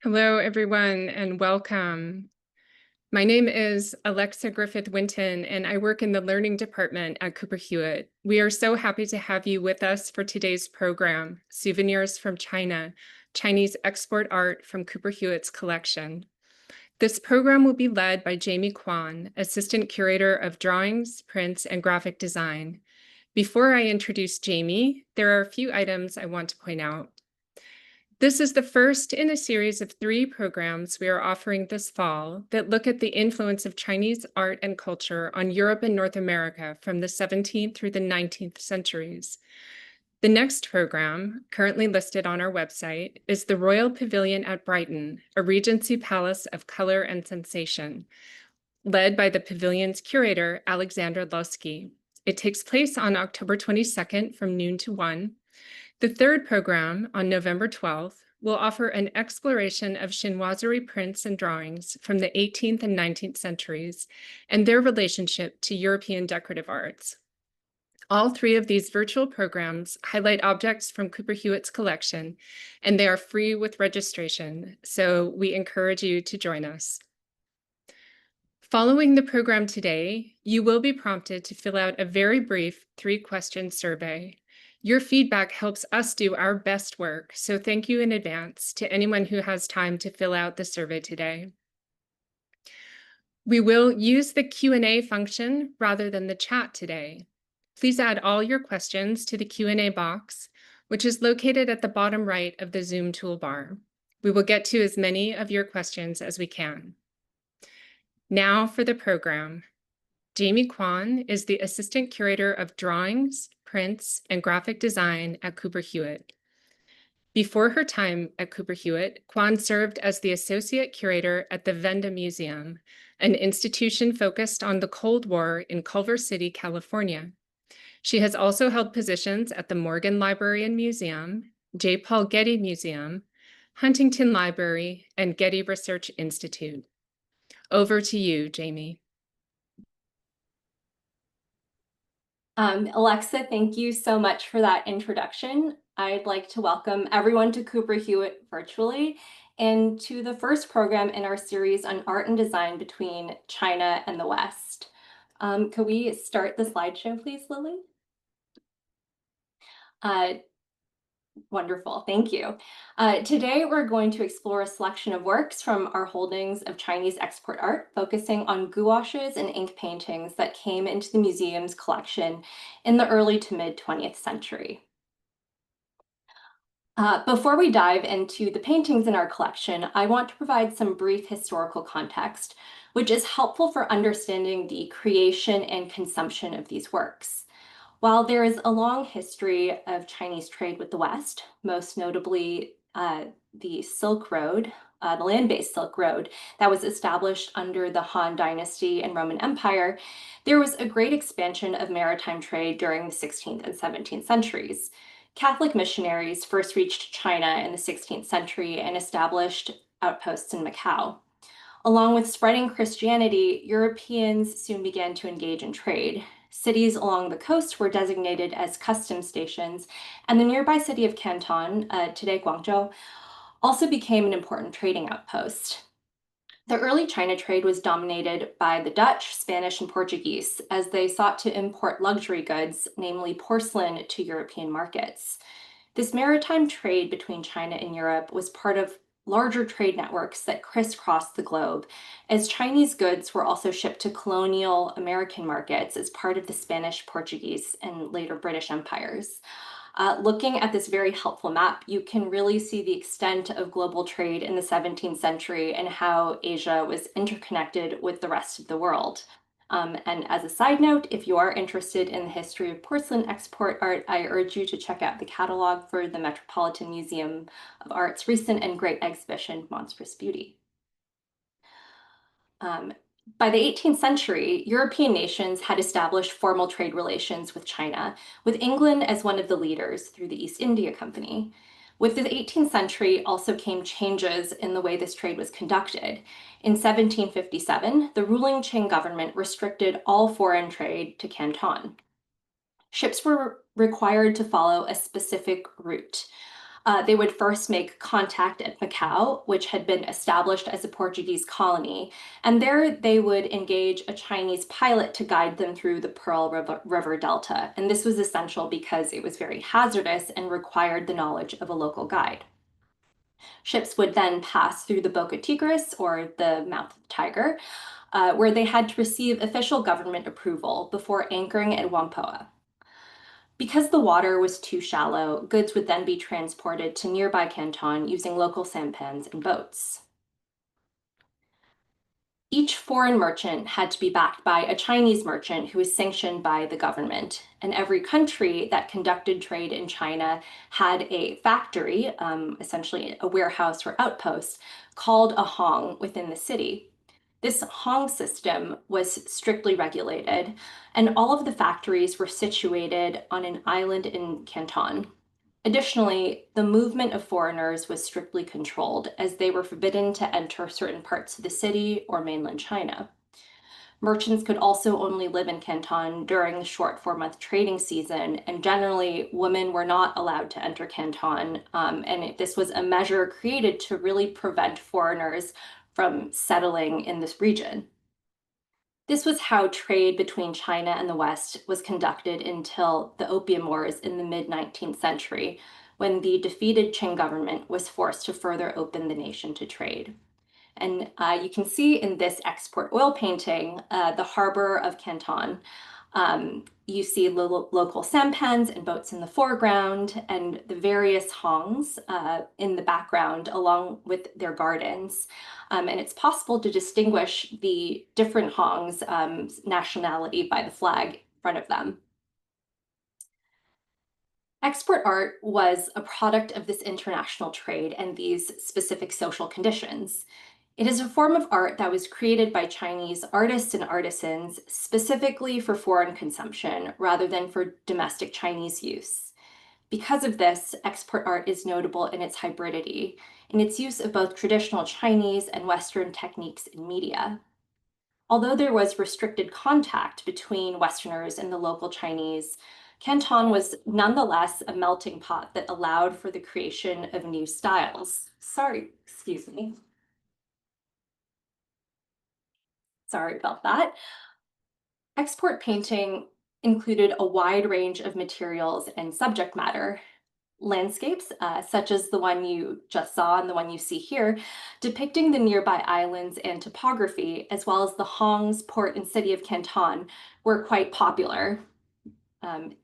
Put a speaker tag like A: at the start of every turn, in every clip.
A: Hello, everyone, and welcome. My name is Alexa Griffith-Winton, and I work in the Learning Department at Cooper Hewitt. We are so happy to have you with us for today's program, Souvenirs from China, Chinese Export Art from Cooper Hewitt's collection. This program will be led by Jamie Kwan, Assistant Curator of Drawings, Prints, and Graphic Design. Before I introduce Jamie, there are a few items I want to point out. This is the first in a series of 3 programs we are offering this fall that look at the influence of Chinese art and culture on Europe and North America from the 17th through the 19th centuries. The next program, currently listed on our website, is the Royal Pavilion at Brighton, a Regency Palace of Color and Sensation, led by the pavilion's curator, Alexander Losky. It takes place on October 22nd from noon to 1. The third program, on November 12th, will offer an exploration of Chinoiserie prints and drawings from the 18th and 19th centuries and their relationship to European decorative arts. All 3 of these virtual programs highlight objects from Cooper Hewitt's collection, and they are free with registration, so we encourage you to join us. Following the program today, you will be prompted to fill out a very brief 3-question survey. Your feedback helps us do our best work, so thank you in advance to anyone who has time to fill out the survey today. We will use the Q&A function rather than the chat today. Please add all your questions to the Q&A box, which is located at the bottom right of the Zoom toolbar. We will get to as many of your questions as we can. Now for the program. Jamie Kwan is the Assistant Curator of Drawings, Prints, and Graphic Design at Cooper Hewitt. Before her time at Cooper Hewitt, Kwan served as the Associate Curator at the Venda Museum, an institution focused on the Cold War in Culver City, California. She has also held positions at the Morgan Library and Museum, J. Paul Getty Museum, Huntington Library, and Getty Research Institute. Over to you, Jamie.
B: Alexa, thank you so much for that introduction. I'd like to welcome everyone to Cooper Hewitt virtually and to the first program in our series on art and design between China and the West. Could we start the slideshow, please, Lily? Wonderful, thank you. Today, we're going to explore a selection of works from our holdings of Chinese export art, focusing on gouaches and ink paintings that came into the museum's collection in the early to mid 20th century. Before we dive into the paintings in our collection, I want to provide some brief historical context, which is helpful for understanding the creation and consumption of these works. While there is a long history of Chinese trade with the West, most notably the Silk Road, the land-based Silk Road that was established under the Han Dynasty and Roman Empire, there was a great expansion of maritime trade during the 16th and 17th centuries. Catholic missionaries first reached China in the 16th century and established outposts in Macau. Along with spreading Christianity, Europeans soon began to engage in trade. Cities along the coast were designated as customs stations, and the nearby city of Canton, today Guangzhou, also became an important trading outpost. The early China trade was dominated by the Dutch, Spanish, and Portuguese as they sought to import luxury goods, namely porcelain, to European markets. This maritime trade between China and Europe was part of larger trade networks that crisscrossed the globe, as Chinese goods were also shipped to colonial American markets as part of the Spanish, Portuguese, and later British empires. Looking at this very helpful map, you can really see the extent of global trade in the 17th century and how Asia was interconnected with the rest of the world. And as a side note, if you are interested in the history of porcelain export art, I urge you to check out the catalog for the Metropolitan Museum of Art's recent and great exhibition, Monstrous Beauty. By the 18th century, European nations had established formal trade relations with China, with England as one of the leaders through the East India Company. With the 18th century also came changes in the way this trade was conducted. In 1757, the ruling Qing government restricted all foreign trade to Canton. Ships were required to follow a specific route. They would first make contact at Macau, which had been established as a Portuguese colony, and there they would engage a Chinese pilot to guide them through the River Delta. And this was essential because it was very hazardous and required the knowledge of a local guide. Ships would then pass through the Boca Tigris, or the mouth of the Tiger, where they had to receive official government approval before anchoring at Whampoa. Because the water was too shallow, goods would then be transported to nearby Canton using local sampans and boats. Each foreign merchant had to be backed by a Chinese merchant who was sanctioned by the government. And every country that conducted trade in China had a factory, essentially a warehouse or outpost, called a hong within the city. This hong system was strictly regulated, and all of the factories were situated on an island in Canton. Additionally, the movement of foreigners was strictly controlled, as they were forbidden to enter certain parts of the city or mainland China. Merchants could also only live in Canton during the short 4-month trading season, and generally, women were not allowed to enter Canton. This was a measure created to really prevent foreigners from settling in this region. This was how trade between China and the West was conducted until the Opium Wars in the mid-19th century, when the defeated Qing government was forced to further open the nation to trade. And you can see in this export oil painting the harbor of Canton. You see local sampans and boats in the foreground, and the various hongs in the background, along with their gardens. And it's possible to distinguish the different hongs' nationality by the flag in front of them. Export art was a product of this international trade and these specific social conditions. It is a form of art that was created by Chinese artists and artisans specifically for foreign consumption rather than for domestic Chinese use. Because of this, export art is notable in its hybridity, in its use of both traditional Chinese and Western techniques in media. Although there was restricted contact between Westerners and the local Chinese, Canton was nonetheless a melting pot that allowed for the creation of new styles. Excuse me. Sorry about that. Export painting included a wide range of materials and subject matter. Landscapes, such as the one you just saw and the one you see here, depicting the nearby islands and topography, as well as the hongs, port, and city of Canton, were quite popular. Um,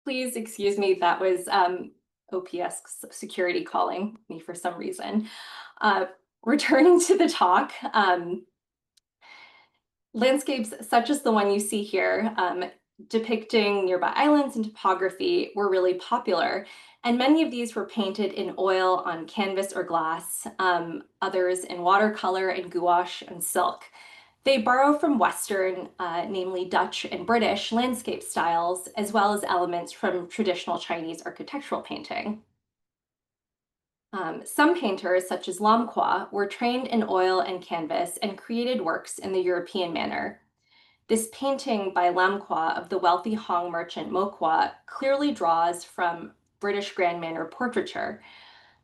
B: Please excuse me, that was OPS security calling me for some reason. Returning to the talk, landscapes such as the one you see here, depicting nearby islands and topography, were really popular. And many of these were painted in oil on canvas or glass, others in watercolor and gouache and silk. They borrow from Western, namely Dutch and British, landscape styles, as well as elements from traditional Chinese architectural painting. Some painters, such as Lam Qua, were trained in oil and canvas and created works in the European manner. This painting by Lam Qua of the wealthy Hong merchant Mo Qua clearly draws from British grand manner portraiture.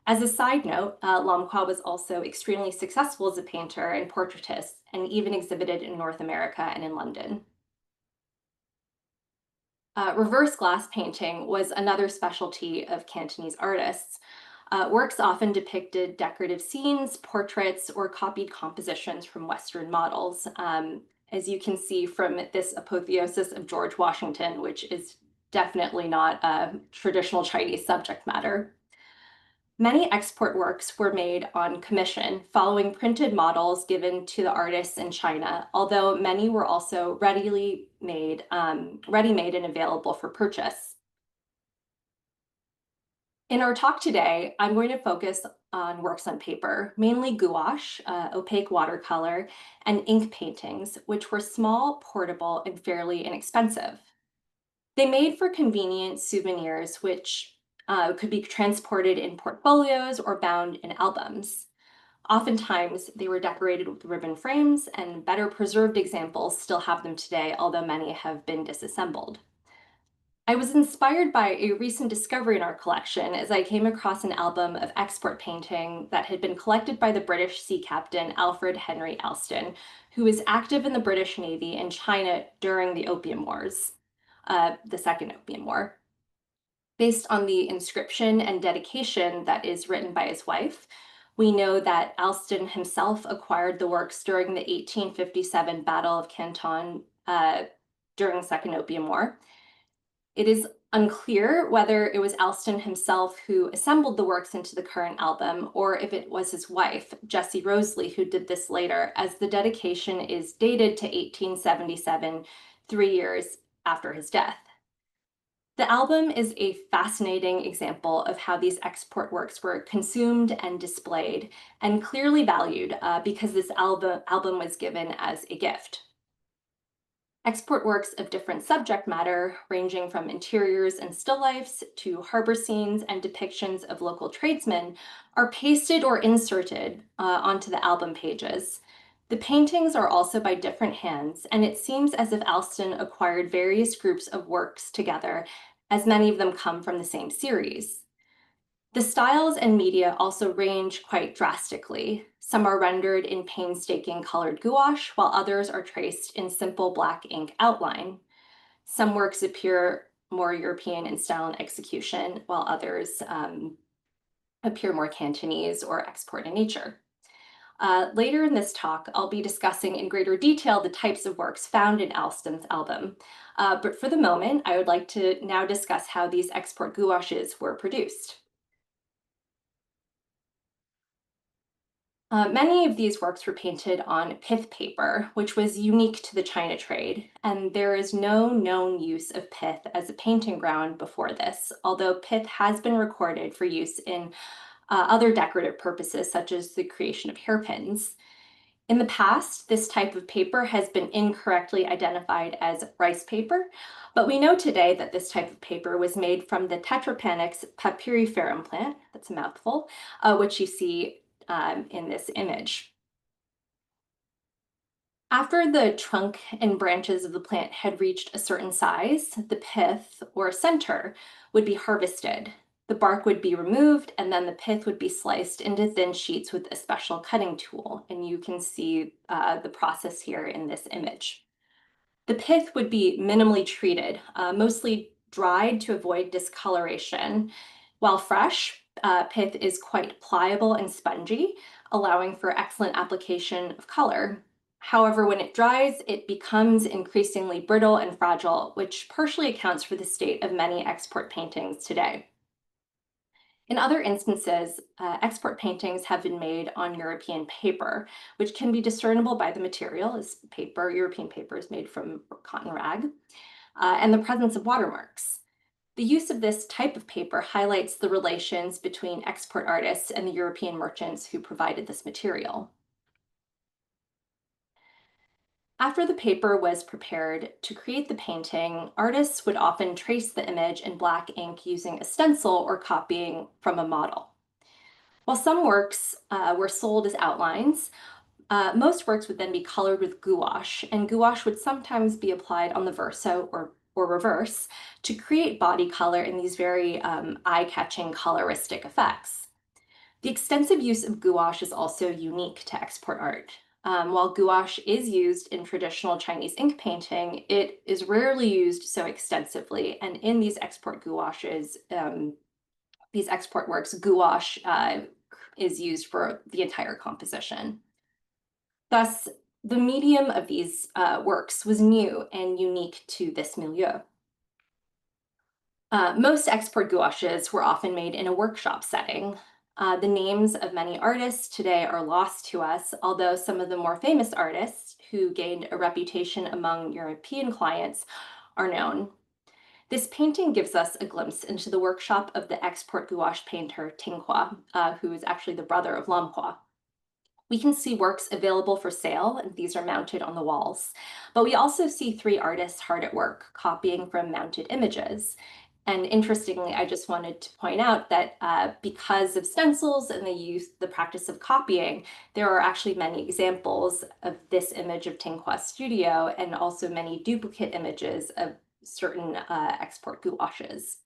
B: As a side note, Lam Qua was also extremely successful as a painter and portraitist, and even exhibited in North America and in London. Reverse glass painting was another specialty of Cantonese artists. Works often depicted decorative scenes, portraits, or copied compositions from Western models, as you can see from this apotheosis of George Washington, which is definitely not a traditional Chinese subject matter. Many export works were made on commission, following printed models given to the artists in China, although many were also ready-made and available for purchase. In our talk today, I'm going to focus on works on paper, mainly gouache, opaque watercolor, and ink paintings, which were small, portable, and fairly inexpensive. They made for convenient souvenirs, which could be transported in portfolios or bound in albums. Oftentimes, they were decorated with ribbon frames, and better preserved examples still have them today, although many have been disassembled. I was inspired by a recent discovery in our collection as I came across an album of export painting that had been collected by the British sea captain Alfred Henry Alston, who was active in the British Navy in China during the Opium Wars, the Second Opium War. Based on the inscription and dedication that is written by his wife, we know that Alston himself acquired the works during the 1857 Battle of Canton during the Second Opium War. It is unclear whether it was Alston himself who assembled the works into the current album, or if it was his wife, Jessie Roseley, who did this later, as the dedication is dated to 1877, 3 years after his death. The album is a fascinating example of how these export works were consumed and displayed, and clearly valued because this album was given as a gift. Export works of different subject matter, ranging from interiors and still lifes to harbor scenes and depictions of local tradesmen, are pasted or inserted onto the album pages. The paintings are also by different hands, and it seems as if Alston acquired various groups of works together, as many of them come from the same series. The styles and media also range quite drastically. Some are rendered in painstaking colored gouache, while others are traced in simple black ink outline. Some works appear more European in style and execution, while others appear more Cantonese or export in nature. Later in this talk, I'll be discussing in greater detail the types of works found in Alston's album. But for the moment, I would like to now discuss how these export gouaches were produced. Many of these works were painted on pith paper, which was unique to the China trade, and there is no known use of pith as a painting ground before this, although pith has been recorded for use in other decorative purposes, such as the creation of hairpins. In the past, this type of paper has been incorrectly identified as rice paper, but we know today that this type of paper was made from the Tetrapanax papyriferum plant, that's a mouthful, which you see in this image. After the trunk and branches of the plant had reached a certain size, the pith or center would be harvested. The bark would be removed, and then the pith would be sliced into thin sheets with a special cutting tool. And you can see the process here in this image. The pith would be minimally treated, mostly dried to avoid discoloration. While fresh, pith is quite pliable and spongy, allowing for excellent application of color. However, when it dries, it becomes increasingly brittle and fragile, which partially accounts for the state of many export paintings today. In other instances, export paintings have been made on European paper, which can be discernible by the material, as paper, European paper is made from cotton rag, and the presence of watermarks. The use of this type of paper highlights the relations between export artists and the European merchants who provided this material. After the paper was prepared to create the painting, artists would often trace the image in black ink using a stencil or copying from a model. While some works were sold as outlines, most works would then be colored with gouache, and gouache would sometimes be applied on the verso or reverse to create body color in these very eye-catching coloristic effects. The extensive use of gouache is also unique to export art. While gouache is used in traditional Chinese ink painting, it is rarely used so extensively, and in these export gouaches, these export works, gouache is used for the entire composition. Thus, the medium of these works was new and unique to this milieu. Most export gouaches were often made in a workshop setting. The names of many artists today are lost to us, although some of the more famous artists who gained a reputation among European clients are known. This painting gives us a glimpse into the workshop of the export gouache painter Tinghua, who is actually the brother of Lam Hua. We can see works available for sale, and these are mounted on the walls. But we also see three artists hard at work, copying from mounted images. And interestingly, I just wanted to point out that because of stencils and the practice of copying, there are actually many examples of this image of Tinghua Studio and also many duplicate images of certain export gouaches.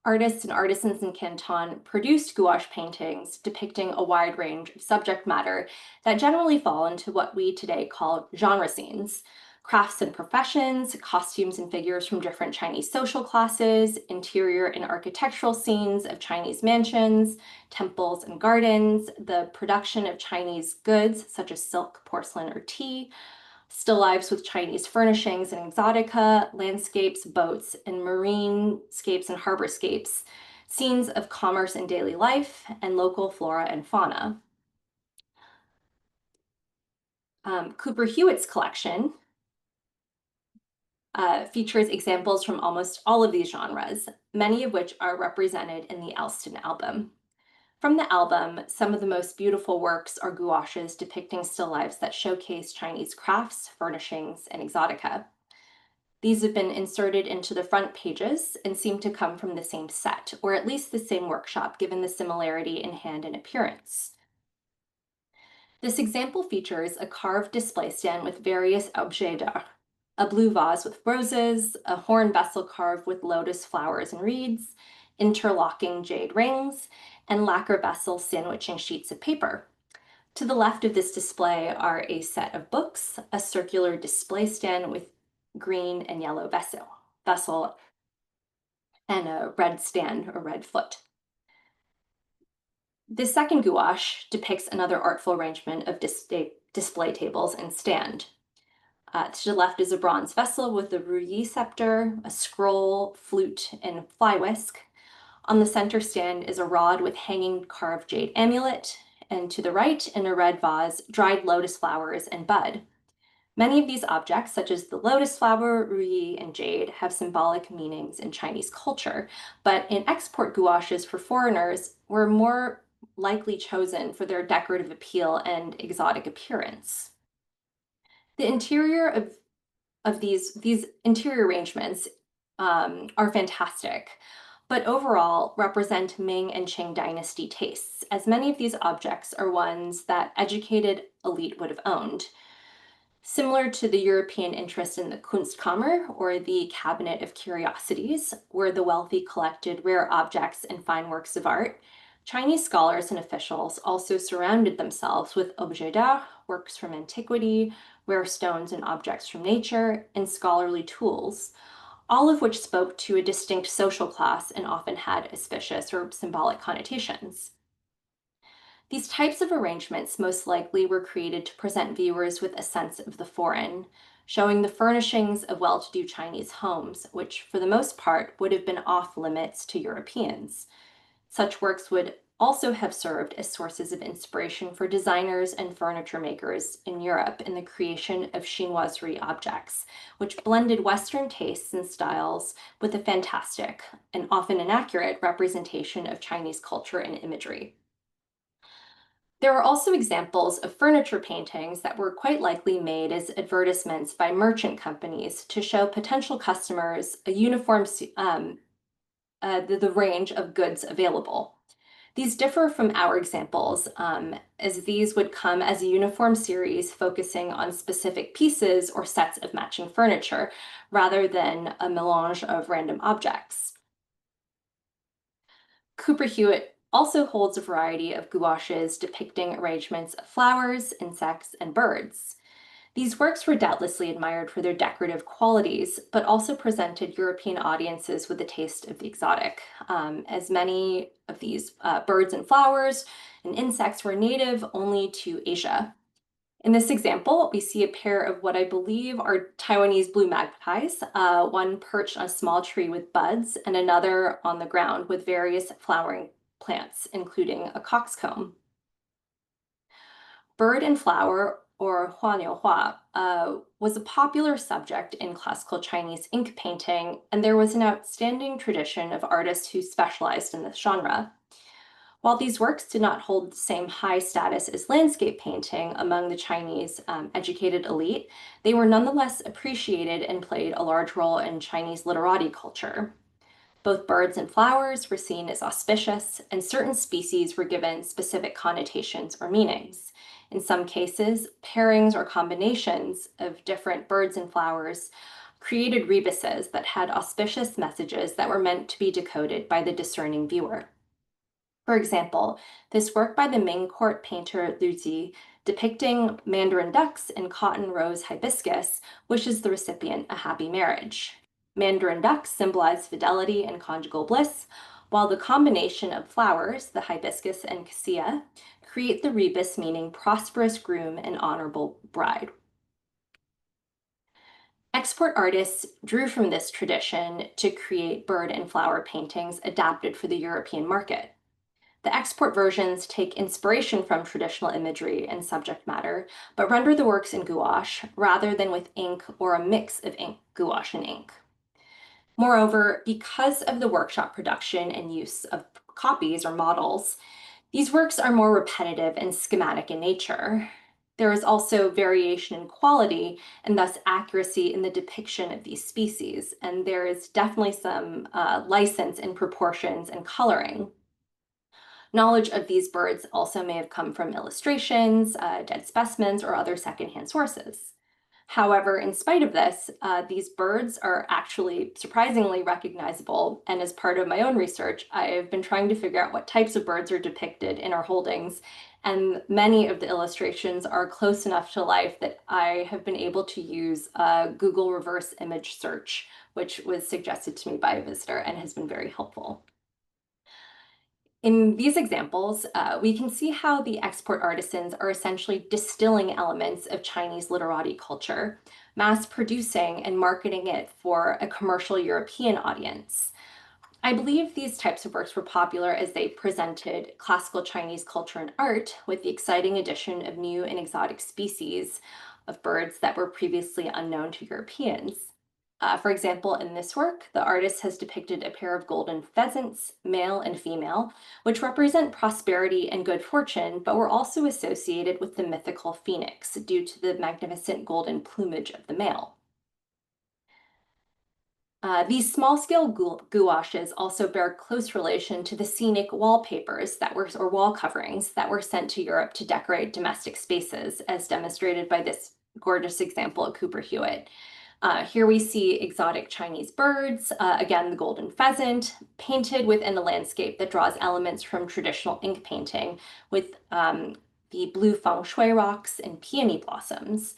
B: Artists and artisans in Canton produced gouache paintings depicting a wide range of subject matter that generally fall into what we today call genre scenes: crafts and professions, costumes and figures from different Chinese social classes, interior and architectural scenes of Chinese mansions, temples and gardens, the production of Chinese goods such as silk, porcelain, or tea, still lifes with Chinese furnishings and exotica, landscapes, boats, and marinescapes and harborscapes, scenes of commerce and daily life, and local flora and fauna. Cooper Hewitt's collection features examples from almost all of these genres, many of which are represented in the Elston album. From the album, some of the most beautiful works are gouaches depicting still lifes that showcase Chinese crafts, furnishings, and exotica. These have been inserted into the front pages and seem to come from the same set, or at least the same workshop, given the similarity in hand and appearance. This example features a carved display stand with various objets d'art, a blue vase with roses, a horn vessel carved with lotus flowers and reeds, interlocking jade rings, and lacquer vessels sandwiching sheets of paper. To the left of this display are a set of books, a circular display stand with green and yellow vessel, and a red stand or red foot. This second gouache depicts another artful arrangement of display tables and stand. To the left is a bronze vessel with a rouilly scepter, a scroll, flute, and fly whisk. On the center stand is a rod with hanging carved jade amulet, and to the right, in a red vase, dried lotus flowers and bud. Many of these objects, such as the lotus flower, rouilly, and jade, have symbolic meanings in Chinese culture, but in export gouaches for foreigners were more likely chosen for their decorative appeal and exotic appearance. The interior of these interior arrangements are fantastic, but overall represent Ming and Qing dynasty tastes, as many of these objects are ones that educated elite would have owned. Similar to the European interest in the Kunstkammer, or the Cabinet of Curiosities, where the wealthy collected rare objects and fine works of art, Chinese scholars and officials also surrounded themselves with objets d'art, works from antiquity, rare stones and objects from nature, and scholarly tools, all of which spoke to a distinct social class and often had auspicious or symbolic connotations. These types of arrangements most likely were created to present viewers with a sense of the foreign, showing the furnishings of well-to-do Chinese homes, which for the most part would have been off limits to Europeans. Such works would also have served as sources of inspiration for designers and furniture makers in Europe in the creation of Chinoiserie objects, which blended Western tastes and styles with a fantastic and often inaccurate representation of Chinese culture and imagery. There are also examples of furniture paintings that were quite likely made as advertisements by merchant companies to show potential customers a the range of goods available. These differ from our examples, as these would come as a uniform series focusing on specific pieces or sets of matching furniture, rather than a melange of random objects. Cooper Hewitt also holds a variety of gouaches depicting arrangements of flowers, insects, and birds. These works were doubtlessly admired for their decorative qualities, but also presented European audiences with a taste of the exotic, as many of these birds and flowers and insects were native only to Asia. In this example, we see a pair of what I believe are Taiwanese blue magpies, one perched on a small tree with buds and another on the ground with various flowering plants, including a coxcomb. Bird and flower, or huaniuhua, was a popular subject in classical Chinese ink painting, and there was an outstanding tradition of artists who specialized in this genre. While these works did not hold the same high status as landscape painting among the Chinese educated elite, they were nonetheless appreciated and played a large role in Chinese literati culture. Both birds and flowers were seen as auspicious, and certain species were given specific connotations or meanings. In some cases, pairings or combinations of different birds and flowers created rebuses that had auspicious messages that were meant to be decoded by the discerning viewer. For example, this work by the Ming court painter Liu Ji, depicting mandarin ducks and cotton rose hibiscus, wishes the recipient a happy marriage. Mandarin ducks symbolize fidelity and conjugal bliss, while the combination of flowers, the hibiscus and cassia, create the rebus meaning prosperous groom and honorable bride. Export artists drew from this tradition to create bird and flower paintings adapted for the European market. The export versions take inspiration from traditional imagery and subject matter, but render the works in gouache rather than with ink or a mix of ink, gouache and ink. Moreover, because of the workshop production and use of copies or models, these works are more repetitive and schematic in nature. There is also variation in quality and thus accuracy in the depiction of these species, and there is definitely some license in proportions and coloring. Knowledge of these birds also may have come from illustrations, dead specimens, or other secondhand sources. However, in spite of this, these birds are actually surprisingly recognizable, and as part of my own research, I've been trying to figure out what types of birds are depicted in our holdings, and many of the illustrations are close enough to life that I have been able to use a Google reverse image search, which was suggested to me by a visitor and has been very helpful. In these examples, we can see how the export artisans are essentially distilling elements of Chinese literati culture, mass producing and marketing it for a commercial European audience. I believe these types of works were popular as they presented classical Chinese culture and art with the exciting addition of new and exotic species of birds that were previously unknown to Europeans. For example, in this work, the artist has depicted a pair of golden pheasants, male and female, which represent prosperity and good fortune, but were also associated with the mythical phoenix due to the magnificent golden plumage of the male. These small-scale gouaches also bear close relation to the scenic wallpapers or wall coverings that were sent to Europe to decorate domestic spaces, as demonstrated by this gorgeous example at Cooper Hewitt. Here we see exotic Chinese birds, again, the golden pheasant, painted within a landscape that draws elements from traditional ink painting with the blue feng shui rocks and peony blossoms.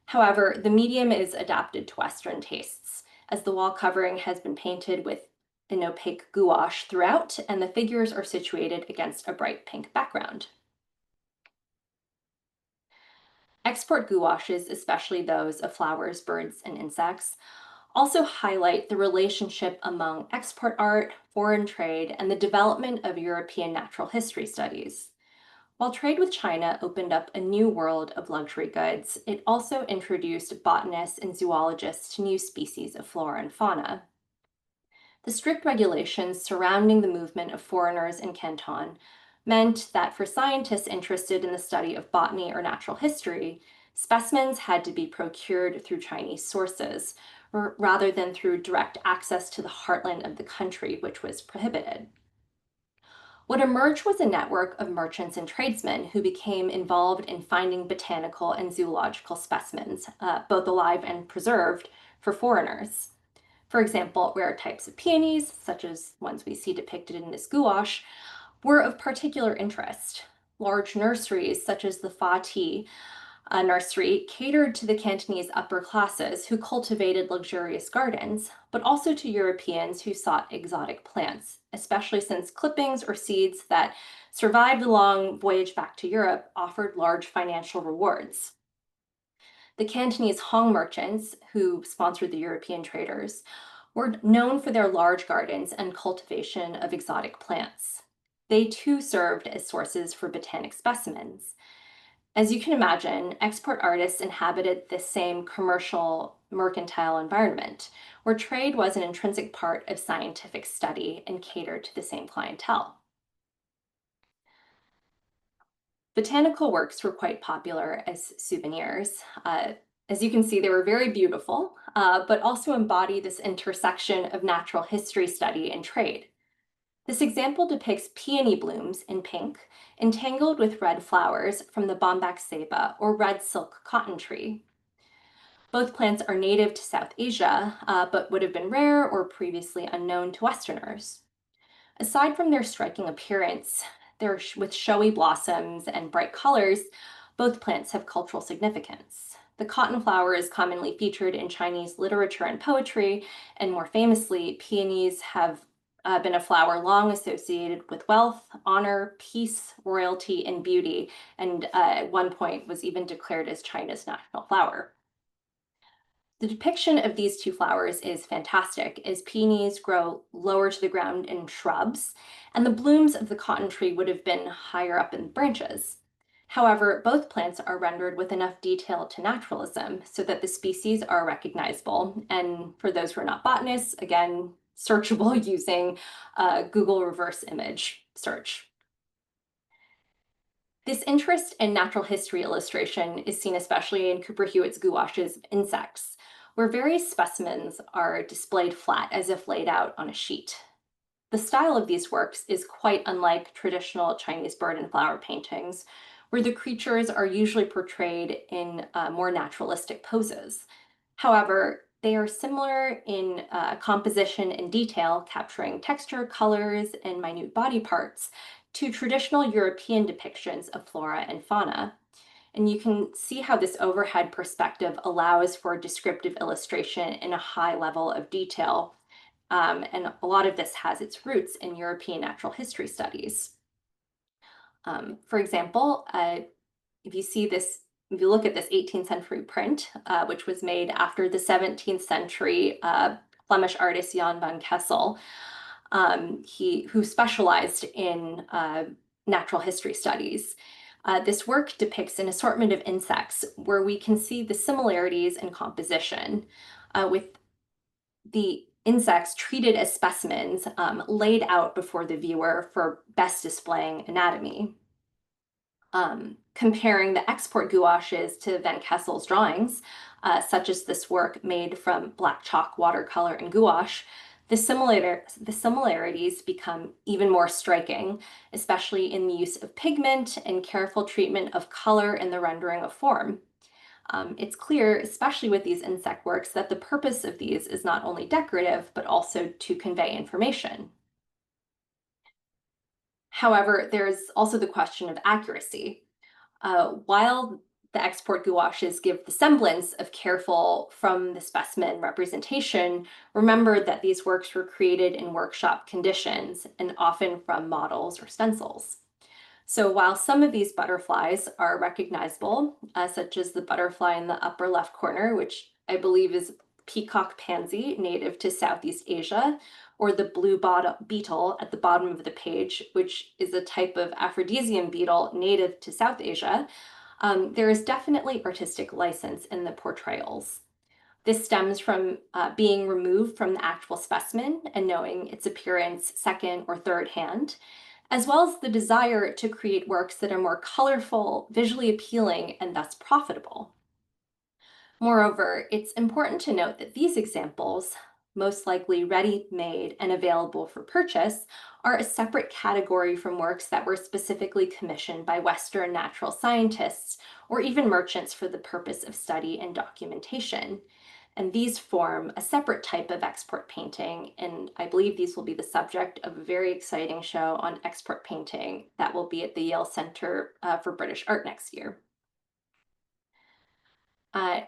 B: However, the medium is adapted to Western tastes, as the wall covering has been painted with an opaque gouache throughout, and the figures are situated against a bright pink background. Export gouaches, especially those of flowers, birds, and insects, also highlight the relationship among export art, foreign trade, and the development of European natural history studies. While trade with China opened up a new world of luxury goods, it also introduced botanists and zoologists to new species of flora and fauna. The strict regulations surrounding the movement of foreigners in Canton meant that for scientists interested in the study of botany or natural history, specimens had to be procured through Chinese sources, rather than through direct access to the heartland of the country, which was prohibited. What emerged was a network of merchants and tradesmen who became involved in finding botanical and zoological specimens, both alive and preserved, for foreigners. For example, rare types of peonies, such as ones we see depicted in this gouache, were of particular interest. Large nurseries, such as the Fa Ti nursery, catered to the Cantonese upper classes who cultivated luxurious gardens, but also to Europeans who sought exotic plants, especially since clippings or seeds that survived the long voyage back to Europe offered large financial rewards. The Cantonese Hong merchants, who sponsored the European traders, were known for their large gardens and cultivation of exotic plants. They too served as sources for botanic specimens. As you can imagine, export artists inhabited this same commercial, mercantile environment, where trade was an intrinsic part of scientific study and catered to the same clientele. Botanical works were quite popular as souvenirs. As you can see, they were very beautiful, but also embody this intersection of natural history study and trade. This example depicts peony blooms in pink, entangled with red flowers from the bombax ceiba or red silk cotton tree. Both plants are native to South Asia, but would have been rare or previously unknown to Westerners. Aside from their striking appearance, with showy blossoms and bright colors, both plants have cultural significance. The cotton flower is commonly featured in Chinese literature and poetry, and more famously, peonies have been a flower long associated with wealth, honor, peace, royalty, and beauty, and at one point was even declared as China's national flower. The depiction of these two flowers is fantastic, as peonies grow lower to the ground in shrubs, and the blooms of the cotton tree would have been higher up in branches. However, both plants are rendered with enough detail to naturalism so that the species are recognizable. And for those who are not botanists, again, searchable using Google reverse image search. This interest in natural history illustration is seen especially in Cooper Hewitt's gouaches of insects, where various specimens are displayed flat as if laid out on a sheet. The style of these works is quite unlike traditional Chinese bird and flower paintings, where the creatures are usually portrayed in more naturalistic poses. However, they are similar in composition and detail, capturing texture, colors, and minute body parts to traditional European depictions of flora and fauna. And you can see how this overhead perspective allows for descriptive illustration in a high level of detail. And a lot of this has its roots in European natural history studies. For example, if you see this, if you look at this 18th century print, which was made after the 17th century Flemish artist Jan van Kessel, who specialized in natural history studies. This work depicts an assortment of insects where we can see the similarities in composition, with the insects treated as specimens laid out before the viewer for best displaying anatomy. Comparing the export gouaches to Van Kessel's drawings, such as this work made from black chalk, watercolor, and gouache, the similarities become even more striking, especially in the use of pigment and careful treatment of color in the rendering of form. It's clear, especially with these insect works, that the purpose of these is not only decorative, but also to convey information. However, there's also the question of accuracy. While the export gouaches give the semblance of careful from the specimen representation, remember that these works were created in workshop conditions and often from models or stencils. So while some of these butterflies are recognizable, such as the butterfly in the upper left corner, which I believe is peacock pansy native to Southeast Asia, or the blue beetle at the bottom of the page, which is a type of aphrodisian beetle native to South Asia, there is definitely artistic license in the portrayals. This stems from being removed from the actual specimen and knowing its appearance second or third hand, as well as the desire to create works that are more colorful, visually appealing, and thus profitable. Moreover, it's important to note that these examples, most likely ready-made and available for purchase, are a separate category from works that were specifically commissioned by Western natural scientists or even merchants for the purpose of study and documentation. And these form a separate type of export painting, and I believe these will be the subject of a very exciting show on export painting that will be at the Yale Center for British Art next year.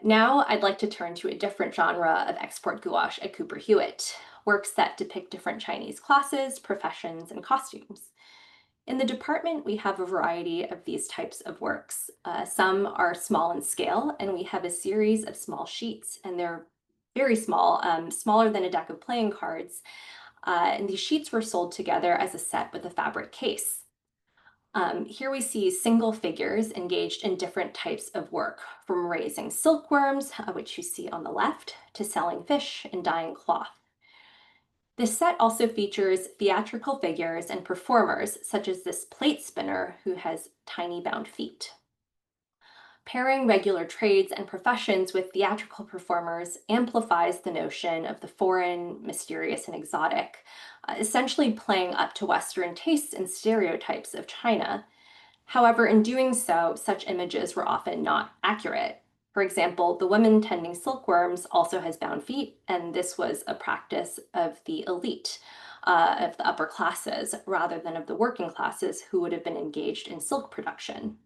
B: Now I'd like to turn to a different genre of export gouache at Cooper Hewitt, works that depict different Chinese classes, professions, and costumes. In the department, we have a variety of these types of works. Some are small in scale, and we have a series of small sheets, and they're very small, smaller than a deck of playing cards. And these sheets were sold together as a set with a fabric case. Here we see single figures engaged in different types of work, from raising silkworms, which you see on the left, to selling fish and dyeing cloth. This set also features theatrical figures and performers, such as this plate spinner who has tiny bound feet. Pairing regular trades and professions with theatrical performers amplifies the notion of the foreign, mysterious, and exotic, essentially playing up to Western tastes and stereotypes of China. However, in doing so, such images were often not accurate. For example, the woman tending silkworms also has bound feet, and this was a practice of the elite, of the upper classes, rather than of the working classes who would have been engaged in silk production.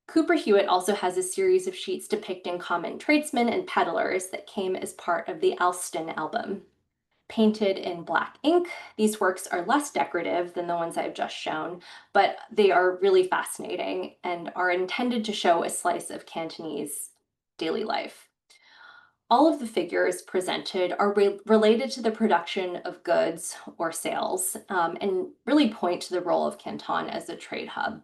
B: Cooper Hewitt also has a series of sheets depicting common tradesmen and peddlers that came as part of the Alston album. Painted in black ink, these works are less decorative than the ones I've just shown, but they are really fascinating and are intended to show a slice of Cantonese daily life. All of the figures presented are related to the production of goods or sales, and really point to the role of Canton as a trade hub.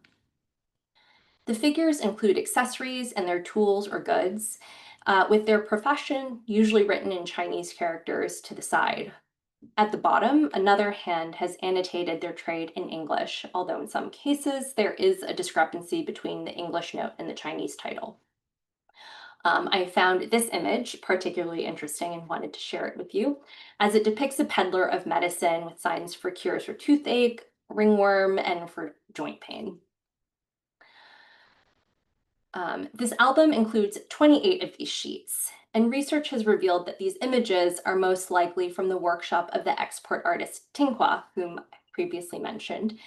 B: The figures include accessories and their tools or goods, with their profession usually written in Chinese characters to the side. At the bottom, another hand has annotated their trade in English, although in some cases there is a discrepancy between the English note and the Chinese title. I found this image particularly interesting and wanted to share it with you, as it depicts a peddler of medicine with signs for cures for toothache, ringworm, and for joint pain. This album includes 28 of these sheets, and research has revealed that these images are most likely from the workshop of the export artist Tinghua, whom I previously mentioned,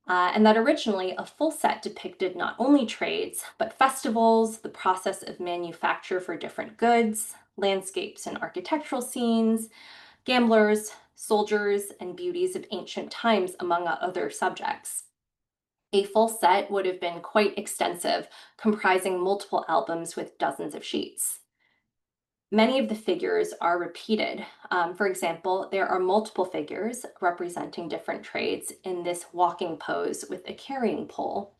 B: and that originally a full set depicted not only trades, but festivals, the process of manufacture for different goods, landscapes and architectural scenes, gamblers, soldiers, and beauties of ancient times, among other subjects. A full set would have been quite extensive, comprising multiple albums with dozens of sheets. Many of the figures are repeated. For example, there are multiple figures representing different trades in this walking pose with a carrying pole.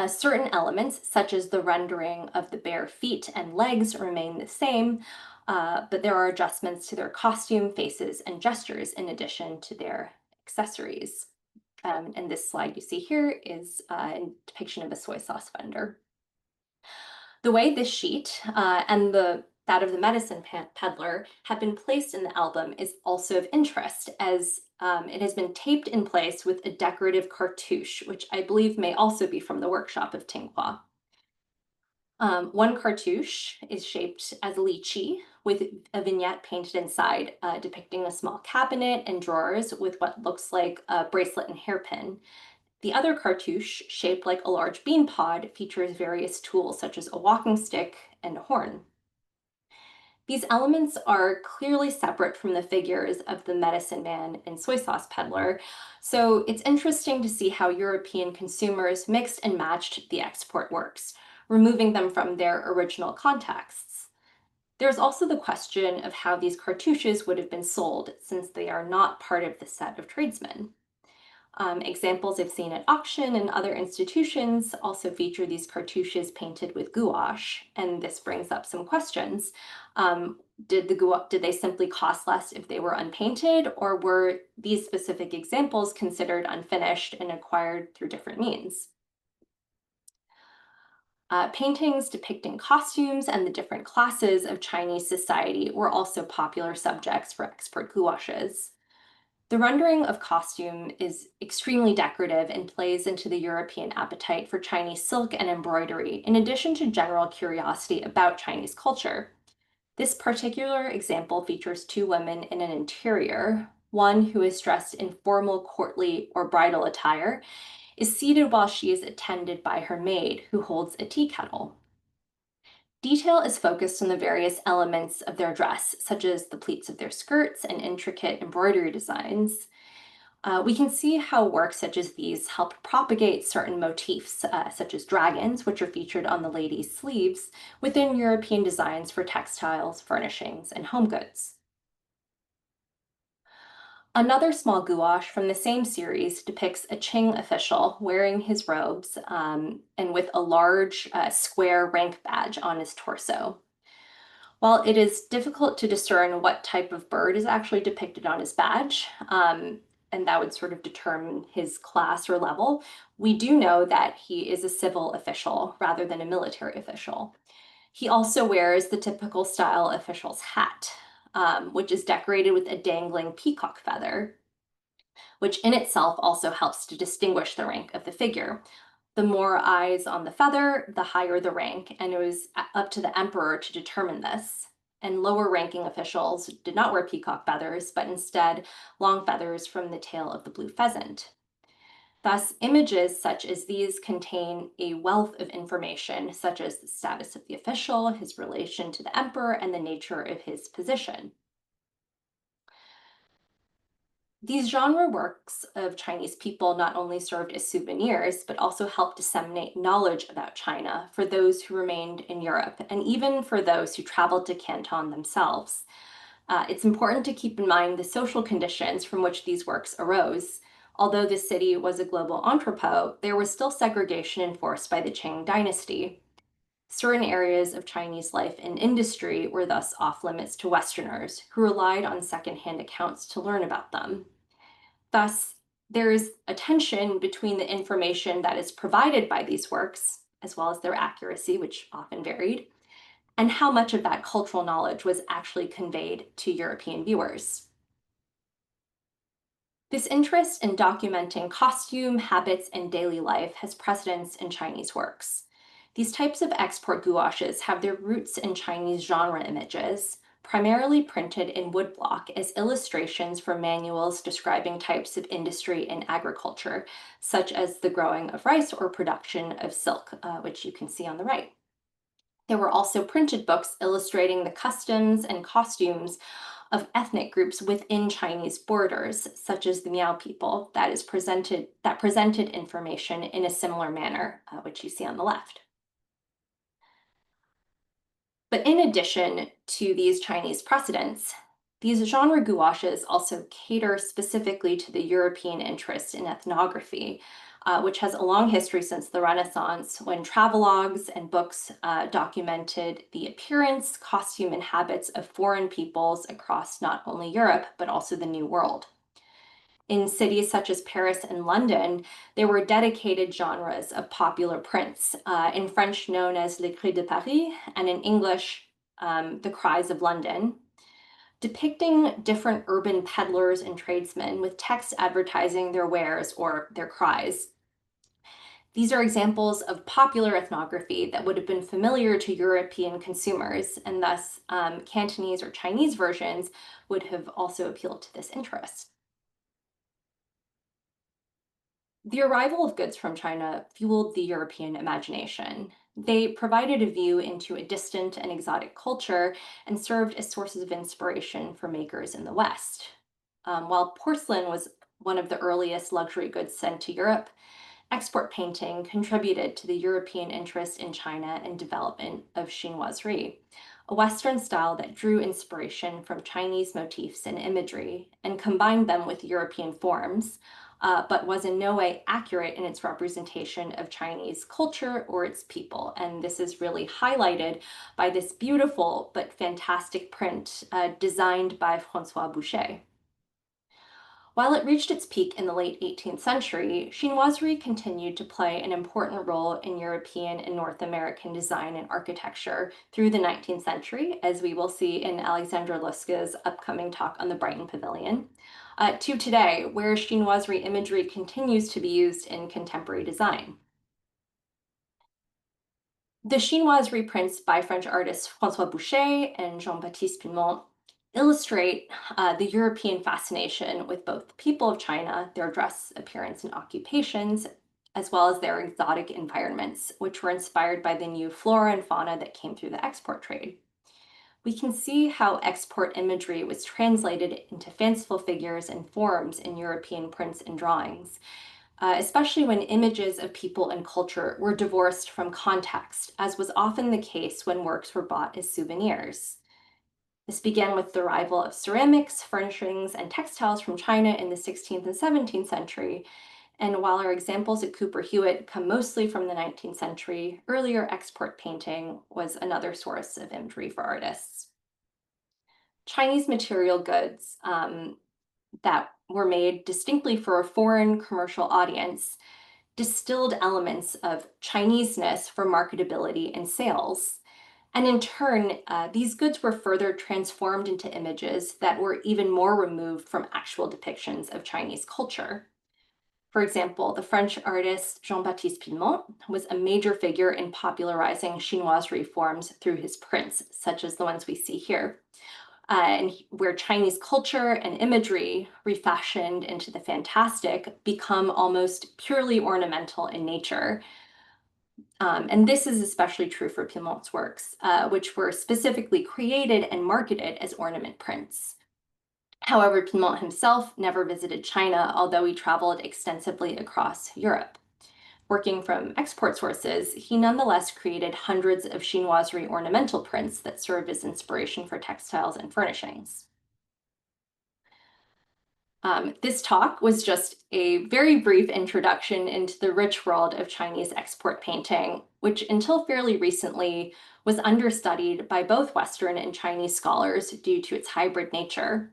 B: Certain elements, such as the rendering of the bare feet and legs, remain the same, but there are adjustments to their costume, faces, and gestures in addition to their accessories. And this slide you see here is a depiction of a soy sauce vendor. The way this sheet and that of the medicine peddler have been placed in the album is also of interest, as it has been taped in place with a decorative cartouche, which I believe may also be from the workshop of Tinghua. One cartouche is shaped as a lychee with a vignette painted inside, depicting a small cabinet and drawers with what looks like a bracelet and hairpin. The other cartouche, shaped like a large bean pod, features various tools such as a walking stick and a horn. These elements are clearly separate from the figures of the medicine man and soy sauce peddler, so it's interesting to see how European consumers mixed and matched the export works, removing them from their original contexts. There's also the question of how these cartouches would have been sold, since they are not part of the set of tradesmen. Examples I've seen at auction and other institutions also feature these cartouches painted with gouache, and this brings up some questions. Did they simply cost less if they were unpainted, or were these specific examples considered unfinished and acquired through different means? Paintings depicting costumes and the different classes of Chinese society were also popular subjects for expert gouaches. The rendering of costume is extremely decorative and plays into the European appetite for Chinese silk and embroidery, in addition to general curiosity about Chinese culture. This particular example features two women in an interior. One, who is dressed in formal courtly or bridal attire, is seated while she is attended by her maid, who holds a tea kettle. Detail is focused on the various elements of their dress, such as the pleats of their skirts and intricate embroidery designs. We can see how works such as these help propagate certain motifs, such as dragons, which are featured on the ladies' sleeves, within European designs for textiles, furnishings, and home goods. Another small gouache from the same series depicts a Qing official wearing his robes and with a large square rank badge on his torso. While it is difficult to discern what type of bird is actually depicted on his badge, and that would sort of determine his class or level, we do know that he is a civil official rather than a military official. He also wears the typical style official's hat, which is decorated with a dangling peacock feather, which in itself also helps to distinguish the rank of the figure. The more eyes on the feather, the higher the rank, and it was up to the emperor to determine this. And lower ranking officials did not wear peacock feathers, but instead long feathers from the tail of the blue pheasant. Thus, images such as these contain a wealth of information, such as the status of the official, his relation to the emperor, and the nature of his position. These genre works of Chinese people not only served as souvenirs, but also helped disseminate knowledge about China for those who remained in Europe, and even for those who traveled to Canton themselves. It's important to keep in mind the social conditions from which these works arose. Although the city was a global entrepot, there was still segregation enforced by the Qing dynasty. Certain areas of Chinese life and industry were thus off limits to Westerners, who relied on secondhand accounts to learn about them. Thus, there is a tension between the information that is provided by these works, as well as their accuracy, which often varied, and how much of that cultural knowledge was actually conveyed to European viewers. This interest in documenting costume, habits, and daily life has precedence in Chinese works. These types of export gouaches have their roots in Chinese genre images, primarily printed in woodblock as illustrations for manuals describing types of industry and agriculture, such as the growing of rice or production of silk, which you can see on the right. There were also printed books illustrating the customs and costumes of ethnic groups within Chinese borders, such as the Miao people, that presented information in a similar manner, which you see on the left. But in addition to these Chinese precedents, these genre gouaches also cater specifically to the European interest in ethnography, which has a long history since the Renaissance, when travelogues and books documented the appearance, costume, and habits of foreign peoples across not only Europe, but also the New World. In cities such as Paris and London, there were dedicated genres of popular prints, in French known as Les Cris de Paris, and in English, The Cries of London, depicting different urban peddlers and tradesmen with text advertising their wares or their cries. These are examples of popular ethnography that would have been familiar to European consumers, and thus Cantonese or Chinese versions would have also appealed to this interest. The arrival of goods from China fueled the European imagination. They provided a view into a distant and exotic culture and served as sources of inspiration for makers in the West. While porcelain was one of the earliest luxury goods sent to Europe, export painting contributed to the European interest in China and development of Chinoiserie, a Western style that drew inspiration from Chinese motifs and imagery and combined them with European forms, but was in no way accurate in its representation of Chinese culture or its people. And this is really highlighted by this beautiful but fantastic print designed by François Boucher. While it reached its peak in the late 18th century, chinoiserie continued to play an important role in European and North American design and architecture through the 19th century, as we will see in Alexandra Luska's upcoming talk on the Brighton Pavilion, to today, where chinoiserie imagery continues to be used in contemporary design. The chinoiserie prints by French artists François Boucher and Jean-Baptiste Pimont illustrate the European fascination with both the people of China, their dress, appearance, and occupations, as well as their exotic environments, which were inspired by the new flora and fauna that came through the export trade. We can see how export imagery was translated into fanciful figures and forms in European prints and drawings, especially when images of people and culture were divorced from context, as was often the case when works were bought as souvenirs. This began with the arrival of ceramics, furnishings, and textiles from China in the 16th and 17th century. And while our examples at Cooper Hewitt come mostly from the 19th century, earlier export painting was another source of imagery for artists. Chinese material goods that were made distinctly for a foreign commercial audience distilled elements of Chineseness for marketability and sales. And in turn, these goods were further transformed into images that were even more removed from actual depictions of Chinese culture. For example, the French artist Jean-Baptiste Pilmont was a major figure in popularizing chinoiserie forms through his prints, such as the ones we see here, where Chinese culture and imagery, refashioned into the fantastic, become almost purely ornamental in nature. And this is especially true for Pilmont's works, which were specifically created and marketed as ornament prints. However, Pilmont himself never visited China, although he traveled extensively across Europe. Working from export sources, he nonetheless created hundreds of chinoiserie ornamental prints that served as inspiration for textiles and furnishings. This talk was just a very brief introduction into the rich world of Chinese export painting, which until fairly recently was understudied by both Western and Chinese scholars due to its hybrid nature.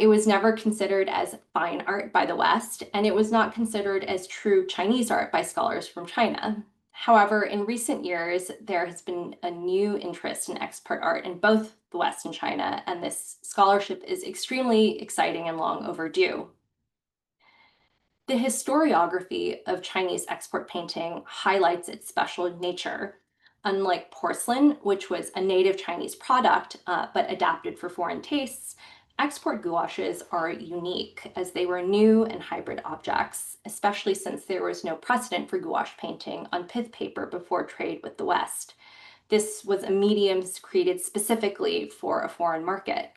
B: It was never considered as fine art by the West, and it was not considered as true Chinese art by scholars from China. However, in recent years, there has been a new interest in export art in both the West and China, and this scholarship is extremely exciting and long overdue. The historiography of Chinese export painting highlights its special nature. Unlike porcelain, which was a native Chinese product but adapted for foreign tastes, export gouaches are unique as they were new and hybrid objects, especially since there was no precedent for gouache painting on pith paper before trade with the West. This was a medium created specifically for a foreign market.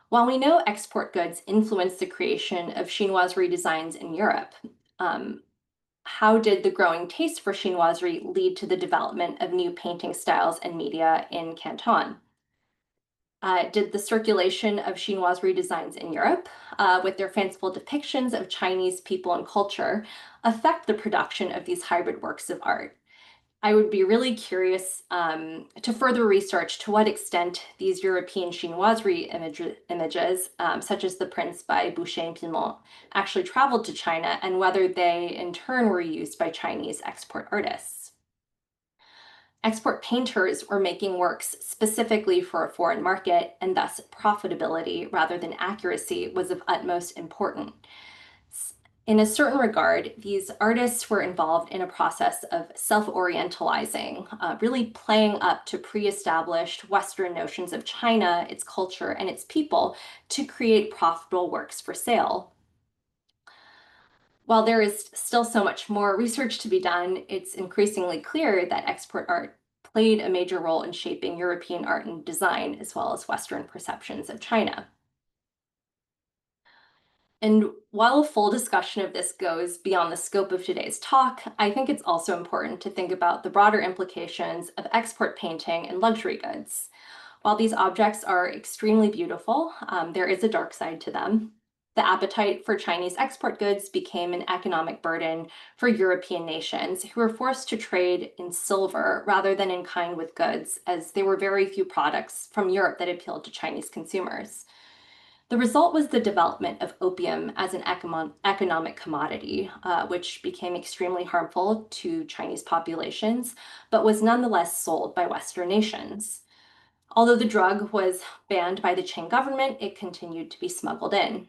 B: While we know export goods influenced the creation of chinoiserie designs in Europe, um, how did the growing taste for chinoiserie lead to the development of new painting styles and media in Canton? Did the circulation of chinoiserie designs in Europe, with their fanciful depictions of Chinese people and culture, affect the production of these hybrid works of art? I would be really curious to further research to what extent these European chinoiserie images, such as the prints by Boucher and Pilmont, actually traveled to China and whether they in turn were used by Chinese export artists. Export painters were making works specifically for a foreign market, and thus profitability rather than accuracy was of utmost importance. In a certain regard, these artists were involved in a process of self-orientalizing, really playing up to pre-established Western notions of China, its culture, and its people to create profitable works for sale. While there is still so much more research to be done, it's increasingly clear that export art played a major role in shaping European art and design, as well as Western perceptions of China. And while a full discussion of this goes beyond the scope of today's talk, I think it's also important to think about the broader implications of export painting and luxury goods. While these objects are extremely beautiful, there is a dark side to them. The appetite for Chinese export goods became an economic burden for European nations who were forced to trade in silver rather than in kind with goods, as there were very few products from Europe that appealed to Chinese consumers. The result was the development of opium as an economic commodity, which became extremely harmful to Chinese populations, but was nonetheless sold by Western nations. Although the drug was banned by the Qing government, it continued to be smuggled in.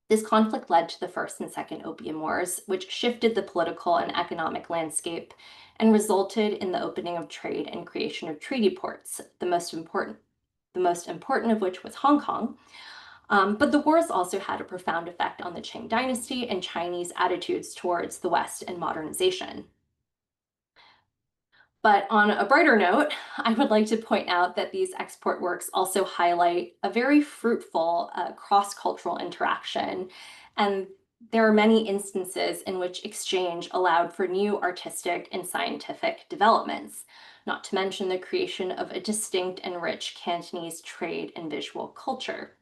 B: This conflict led to the First and Second Opium Wars, which shifted the political and economic landscape and resulted in the opening of trade and creation of treaty ports, the most important of which was Hong Kong. But the wars also had a profound effect on the Qing dynasty and Chinese attitudes towards the West and modernization. But on a brighter note, I would like to point out that these export works also highlight a very fruitful cross-cultural interaction. And there are many instances in which exchange allowed for new artistic and scientific developments, not to mention the creation of a distinct and rich Cantonese trade and visual culture.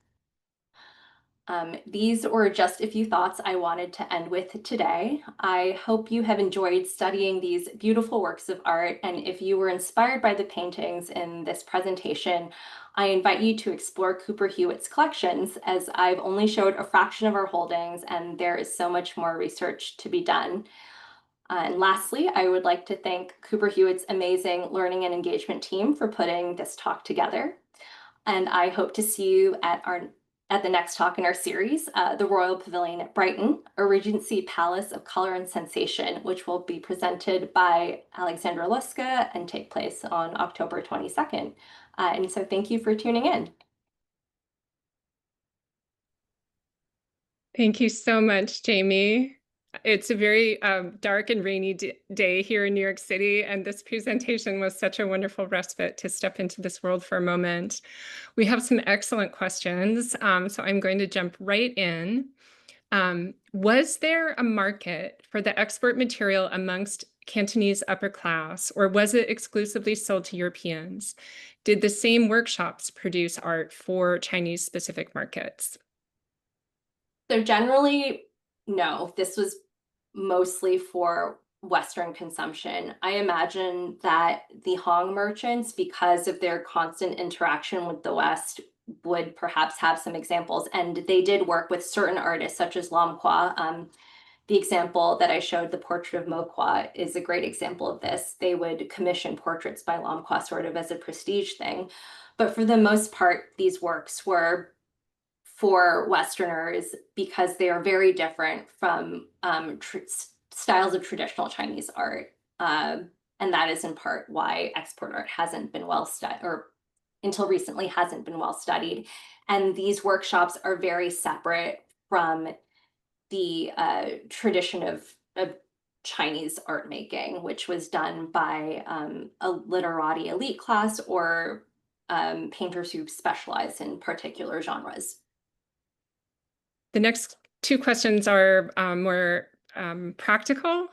B: These were just a few thoughts I wanted to end with today. I hope you have enjoyed studying these beautiful works of art, and if you were inspired by the paintings in this presentation, I invite you to explore Cooper Hewitt's collections, as I've only showed a fraction of our holdings, and there is so much more research to be done. And lastly, I would like to thank Cooper Hewitt's amazing learning and engagement team for putting this talk together. And I hope to see you at the next talk in our series, the Royal Pavilion at Brighton, a Regency Palace of Color and Sensation, which will be presented by Alexandra Luska and take place on October 22nd. And so thank you for tuning in.
A: Thank you so much, Jamie. It's a very dark and rainy day here in New York City, and this presentation was such a wonderful respite to step into this world for a moment. We have some excellent questions, so I'm going to jump right in. Was there a market for the export material amongst Cantonese upper class, or was it exclusively sold to Europeans? Did the same workshops produce art for Chinese-specific markets?
B: So generally, no, this was mostly for Western consumption. I imagine that the Hong merchants, because of their constant interaction with the West, would perhaps have some examples. And they did work with certain artists, such as Lam Qua. The example that I showed, the portrait of Mo Qua, is a great example of this. They would commission portraits by Lam Qua sort of as a prestige thing. But for the most part, these works were for Westerners because they are very different from styles of traditional Chinese art. And that is in part why export art hasn't been well studied, or until recently hasn't been well studied. And these workshops are very separate from the tradition of Chinese art making, which was done by a literati elite class or painters who specialize in particular genres.
A: The next two questions are more practical.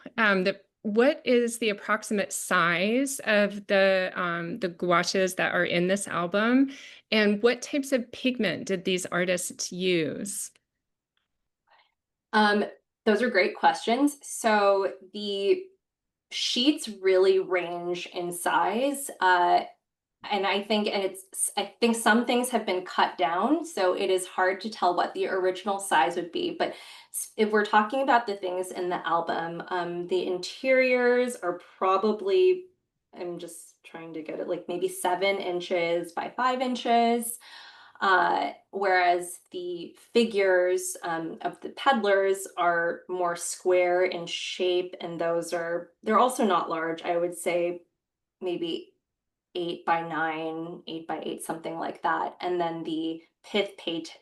A: What is the approximate size of the gouaches that are in this album? And what types of pigment did these artists use?
B: Those are great questions. So the sheets really range in size. And I think some things have been cut down, so it is hard to tell what the original size would be. But if we're talking about the things in the album, the interiors are probably, I'm just trying to get it, like maybe 7 inches by 5 inches. Whereas the figures of the peddlers are more square in shape, and they're also not large. I would say maybe 8 by 9, 8 by 8, something like that. And then the pith paintings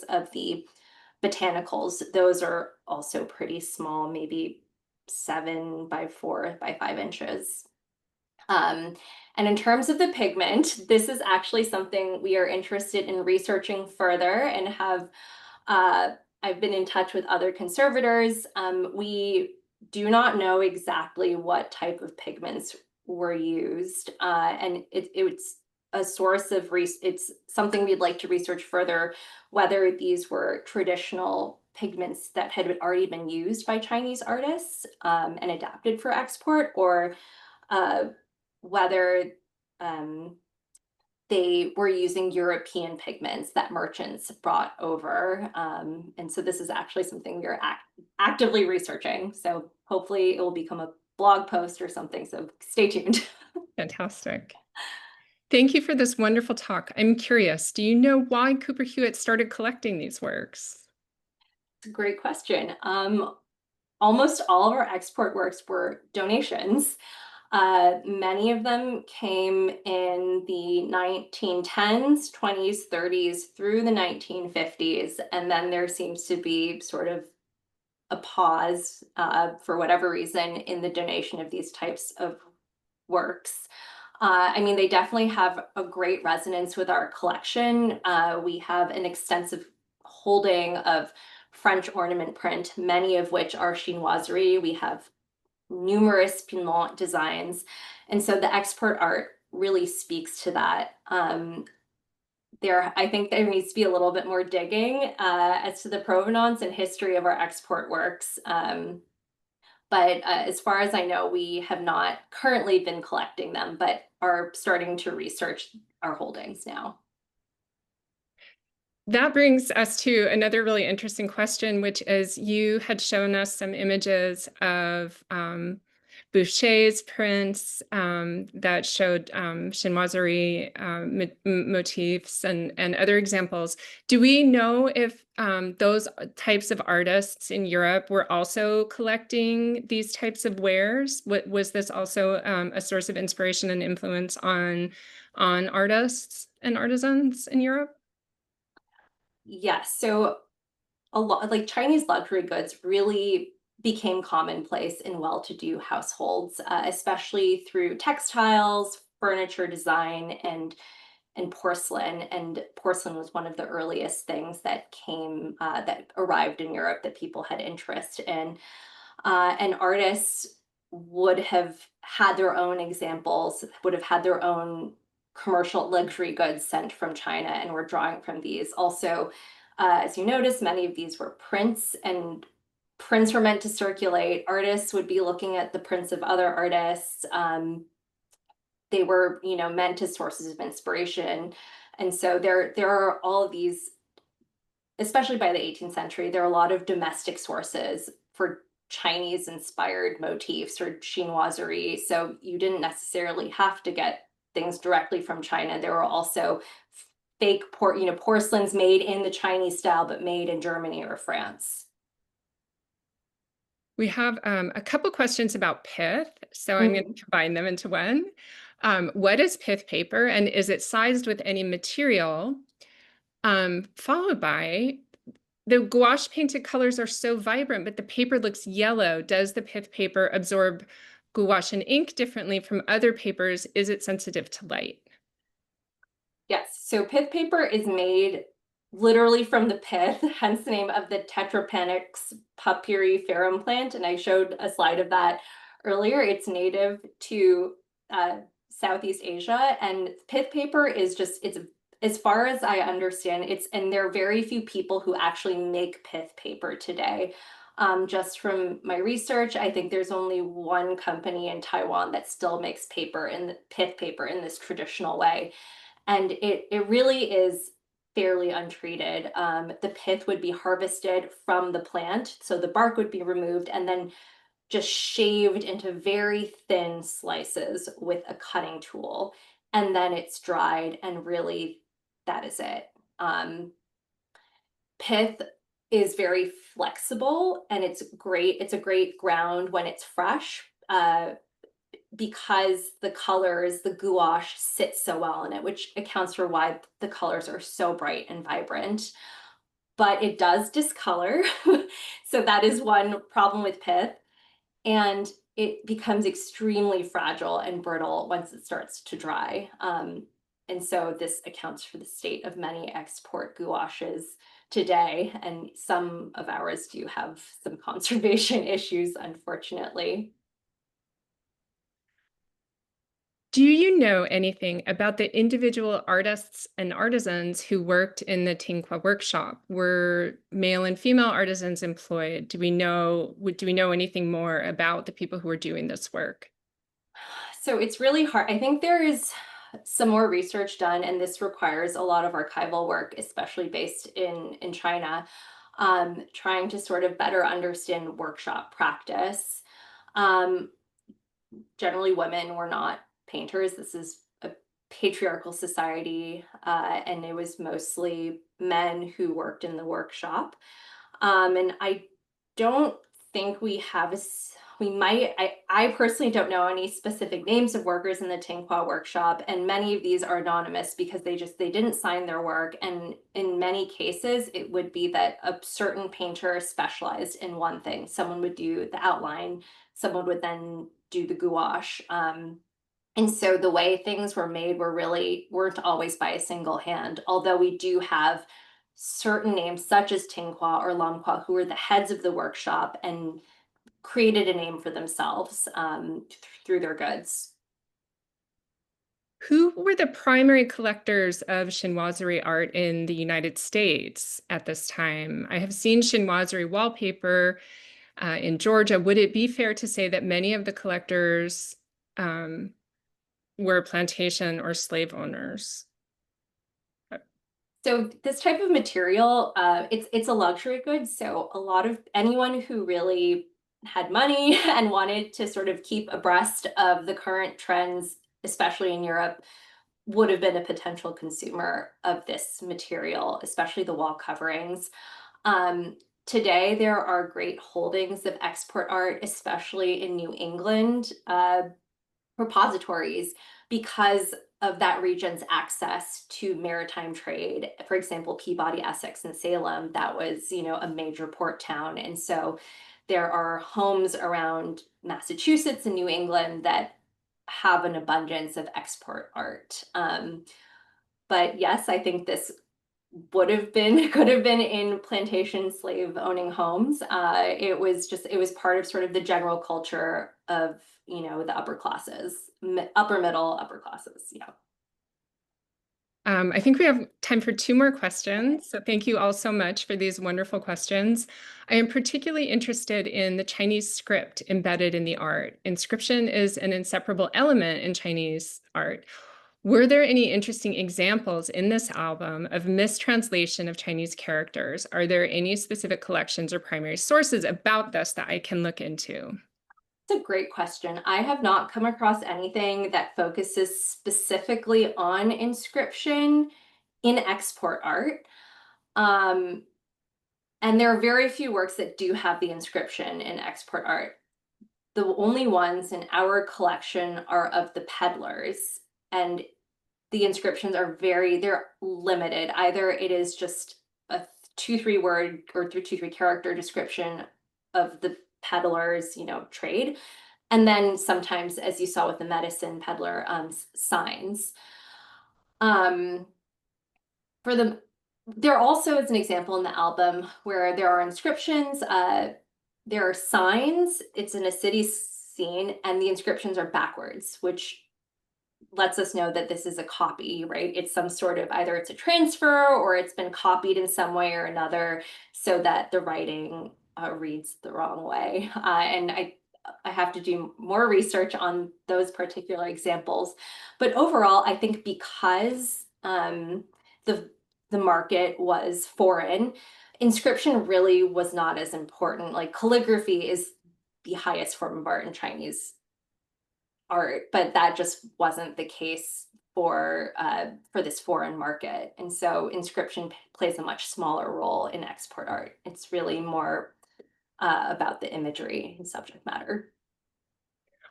B: of the botanicals, those are also pretty small, maybe 7 by 4 by 5 inches. And in terms of the pigment, this is actually something we are interested in researching further and I've been in touch with other conservators. We do not know exactly what type of pigments were used, and it's a source of it's something we'd like to research further, whether these were traditional pigments that had already been used by Chinese artists and adapted for export, or whether they were using European pigments that merchants brought over. And so this is actually something we're actively researching. So hopefully it will become a blog post or something. So stay tuned.
A: Fantastic. Thank you for this wonderful talk. I'm curious, do you know why Cooper Hewitt started collecting these works?
B: It's a great question. Almost all of our export works were donations. Many of them came in the 1910s, 20s, 30s through the 1950s. And then there seems to be sort of a pause for whatever reason in the donation of these types of works. I mean, they definitely have a great resonance with our collection. We have an extensive holding of French ornament print, many of which are Chinoiserie. We have numerous Pinot designs. And so the export art really speaks to that. I think there needs to be a little bit more digging as to the provenance and history of our export works. But as far as I know, we have not currently been collecting them, but are starting to research our holdings now.
A: That brings us to another really interesting question, which is you had shown us some images of Boucher's prints that showed chinoiserie motifs and other examples. Do we know if those types of artists in Europe were also collecting these types of wares? Was this also a source of inspiration and influence on artists and artisans in Europe?
B: Yes, so a lot like Chinese luxury goods really became commonplace in well-to-do households, especially through textiles, furniture design, and porcelain. And porcelain was one of the earliest things that that arrived in Europe that people had interest in. And artists would have had their own examples, would have had their own commercial luxury goods sent from China and were drawing from these. Also, as you notice, many of these were prints, and prints were meant to circulate. Artists would be looking at the prints of other artists. They were, meant as sources of inspiration. And so there are all of these, especially by the 18th century, there are a lot of domestic sources for Chinese inspired motifs or chinoiserie. So you didn't necessarily have to get things directly from China. There were also fake porcelains made in the Chinese style, but made in Germany or France.
A: We have a couple questions about pith, so I'm going
B: Mhm.
A: to combine them into one. What is pith paper, and is it sized with any material? Followed by, the gouache painted colors are so vibrant, but the paper looks yellow. Does the pith paper absorb gouache and ink differently from other papers? Is it sensitive to light?
B: Yes, so pith paper is made literally from the pith, hence the name of the Tetrapanax papyriferum plant. And I showed a slide of that earlier. It's native to Southeast Asia, and pith paper is it's as far as I understand, and there are very few people who actually make pith paper today. Just from my research, I think there's only one company in Taiwan that still makes pith paper in this traditional way. And it really is fairly untreated. The pith would be harvested from the plant, so the bark would be removed and then just shaved into very thin slices with a cutting tool. And then it's dried, and really, that is it. Um, Pith is very flexible, and it's great. It's a great ground when it's fresh. Because the gouache sits so well in it, which accounts for why the colors are so bright and vibrant. But it does discolor. So that is one problem with pith. And it becomes extremely fragile and brittle once it starts to dry. And so this accounts for the state of many export gouaches today. And some of ours do have some conservation issues, unfortunately.
A: Do you know anything about the individual artists and artisans who worked in the Tinghua workshop? Were male and female artisans employed? Do we know anything more about the people who were doing this work?
B: So it's really hard. I think there is some more research done, and this requires a lot of archival work, especially based in China, trying to sort of better understand workshop practice. Um, Generally, women were not painters. This is a patriarchal society, and it was mostly men who worked in the workshop. And I don't think we might, I personally don't know any specific names of workers in the Tinghua workshop, and many of these are anonymous because they didn't sign their work. And in many cases, it would be that a certain painter specialized in one thing. Someone would do the outline, someone would then do the gouache. And so the way things were made weren't always by a single hand, although we do have certain names such as Tinghua or Lamhua who were the heads of the workshop and created a name for themselves through their goods.
A: Who were the primary collectors of chinoiserie art in the United States at this time? I have seen chinoiserie wallpaper in Georgia. Would it be fair to say that many of the collectors were plantation or slave owners?
B: So this type of material, it's a luxury good. So a lot of anyone who really had money and wanted to sort of keep abreast of the current trends, especially in Europe, would have been a potential consumer of this material, especially the wall coverings. Um, Today, there are great holdings of export art, especially in New England. Repositories because of that region's access to maritime trade. For example, Peabody, Essex, and Salem, that was, a major port town. And so there are homes around Massachusetts and New England that have an abundance of export art. But yes, I think this would have been could have been in plantation slave owning homes. It was part of sort of the general culture of the upper classes, upper middle, upper classes. Yeah.
A: I think we have time for two more questions. So thank you all so much for these wonderful questions. I am particularly interested in the Chinese script embedded in the art. Inscription is an inseparable element in Chinese art. Were there any interesting examples in this album of mistranslation of Chinese characters? Are there any specific collections or primary sources about this that I can look into?
B: It's a great question. I have not come across anything that focuses specifically on inscription in export art. Um, and there are very few works that do have the inscription in export art. The only ones in our collection are of the peddlers, and the inscriptions are they're limited. Either it is just a 2-3 word or 2-3 character description of the peddlers, trade. And then sometimes, as you saw with the medicine peddler, signs. Um, for the There also is an example in the album where there are inscriptions. There are signs. It's in a city scene, and the inscriptions are backwards, which lets us know that this is a copy, right? It's some sort of either it's a transfer or it's been copied in some way or another so that the writing reads the wrong way. And I have to do more research on those particular examples. But overall, I think because the the market was foreign, inscription really was not as important. Like calligraphy is the highest form of art in Chinese art, but that just wasn't the case for this foreign market. And so inscription plays a much smaller role in export art. It's really more about the imagery and subject matter.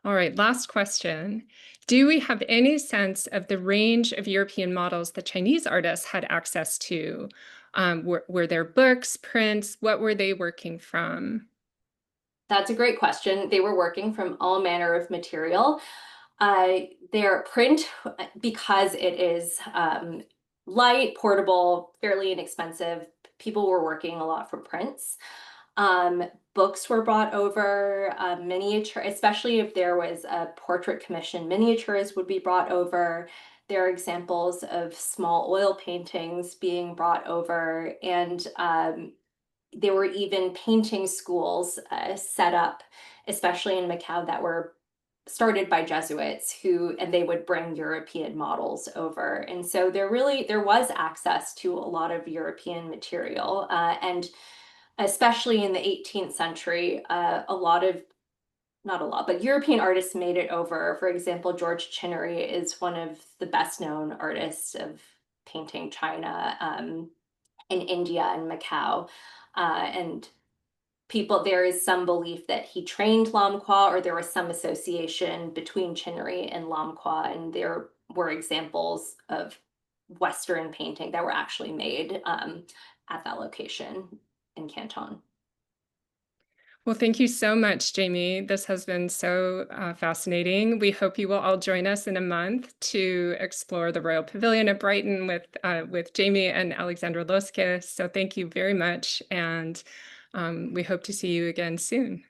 A: All right, last question. Do we have any sense of the range of European models that Chinese artists had access to? Were there books, prints? What were they working from?
B: That's a great question. They were working from all manner of material. Their print, because it is light, portable, fairly inexpensive, people were working a lot from prints. Books were brought over, miniature, especially if there was a portrait commission, miniatures would be brought over. There are examples of small oil paintings being brought over, and there were even painting schools set up, especially in Macau, that were started by Jesuits and they would bring European models over. And so there was access to a lot of European material. And especially in the 18th century, not a lot, but European artists made it over. For example, George Chinoiserie is one of the best known artists of painting China in India and Macau. And there is some belief that he trained Lamqua, or there was some association between Chinnery and Lamqua, and there were examples of Western painting that were actually made at that location in Canton.
A: Well, thank you so much, Jamie. This has been so fascinating. We hope you will all join us in a month to explore the Royal Pavilion at Brighton with Jamie and Alexandra Loskis. So thank you very much, and we hope to see you again soon.